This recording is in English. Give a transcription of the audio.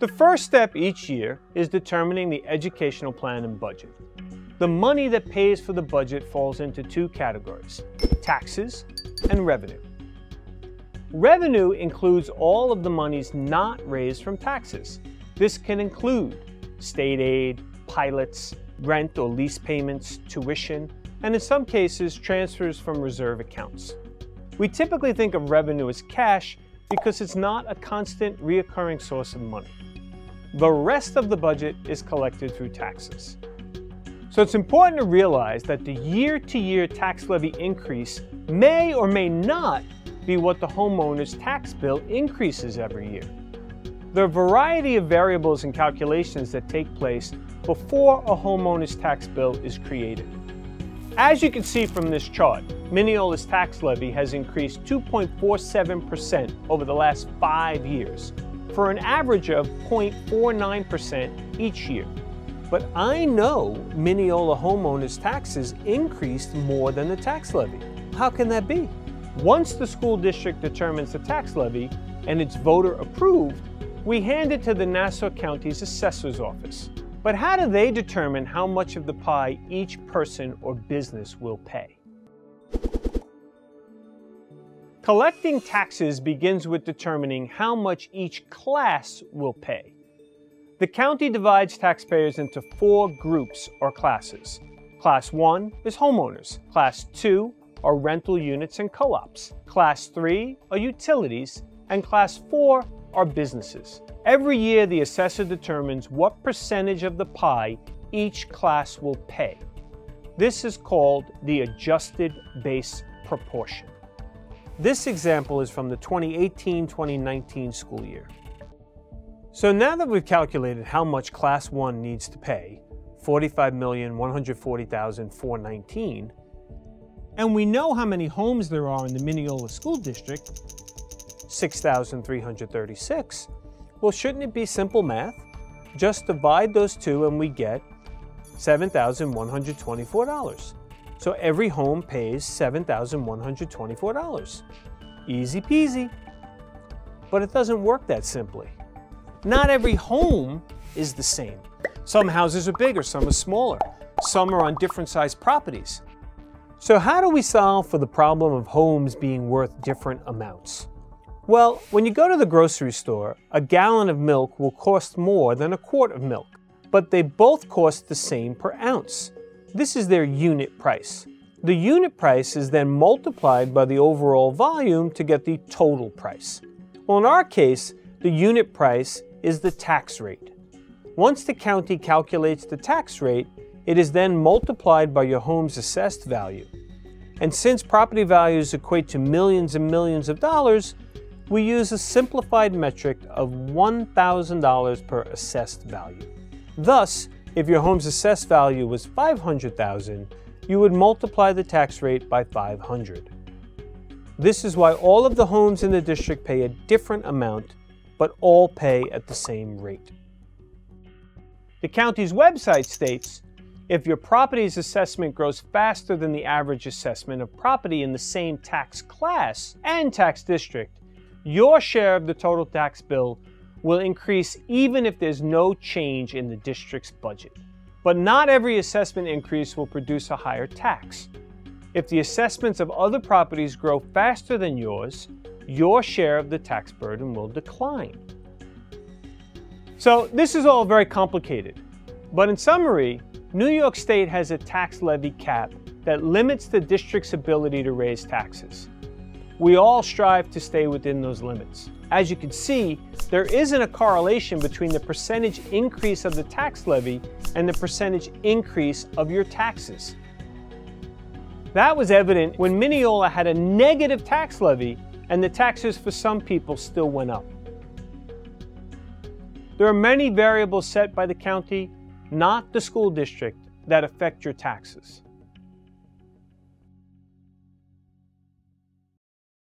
The first step each year is determining the educational plan and budget. The money that pays for the budget falls into two categories: taxes and revenue. Revenue includes all of the monies not raised from taxes. This can include state aid, pilots, rent or lease payments, tuition, and in some cases, transfers from reserve accounts. We typically think of revenue as cash because it's not a constant, reoccurring source of money. The rest of the budget is collected through taxes. So it's important to realize that the year-to-year tax levy increase may or may not be what the homeowner's tax bill increases every year. There are a variety of variables and calculations that take place before a homeowner's tax bill is created. As you can see from this chart, Mineola's tax levy has increased 2.47% over the last 5 years, for an average of 0.49% each year. But I know Mineola homeowners' taxes increased more than the tax levy. How can that be? Once the school district determines the tax levy and it's voter approved, we hand it to the Nassau County's assessor's office. But how do they determine how much of the pie each person or business will pay? Collecting taxes begins with determining how much each class will pay. The county divides taxpayers into 4 groups or classes. Class 1 is homeowners. Class 2 are rental units and co-ops. Class 3 are utilities. And Class 4 are businesses. Every year, the assessor determines what percentage of the pie each class will pay. This is called the adjusted base proportion. This example is from the 2018-2019 school year. So now that we've calculated how much Class 1 needs to pay, $45,140,419, and we know how many homes there are in the Mineola School District, 6,336, well, shouldn't it be simple math? Just divide those two and we get $7,124. So every home pays $7,124. Easy peasy. But it doesn't work that simply. Not every home is the same. Some houses are bigger, some are smaller. Some are on different sized properties. So how do we solve for the problem of homes being worth different amounts? Well, when you go to the grocery store, a gallon of milk will cost more than a quart of milk, but they both cost the same per ounce. This is their unit price. The unit price is then multiplied by the overall volume to get the total price. Well, in our case, the unit price is the tax rate. Once the county calculates the tax rate, it is then multiplied by your home's assessed value. And since property values equate to millions and millions of dollars, we use a simplified metric of $1,000 per assessed value. Thus, if your home's assessed value was $500,000, you would multiply the tax rate by 500. This is why all of the homes in the district pay a different amount, but all pay at the same rate. The county's website states, if your property's assessment grows faster than the average assessment of property in the same tax class and tax district, your share of the total tax bill will increase even if there's no change in the district's budget. But not every assessment increase will produce a higher tax. If the assessments of other properties grow faster than yours, your share of the tax burden will decline. So this is all very complicated, but in summary, New York State has a tax levy cap that limits the district's ability to raise taxes. We all strive to stay within those limits. As you can see, there isn't a correlation between the percentage increase of the tax levy and the percentage increase of your taxes. That was evident when Mineola had a negative tax levy and the taxes for some people still went up. There are many variables set by the county, not the school district, that affect your taxes.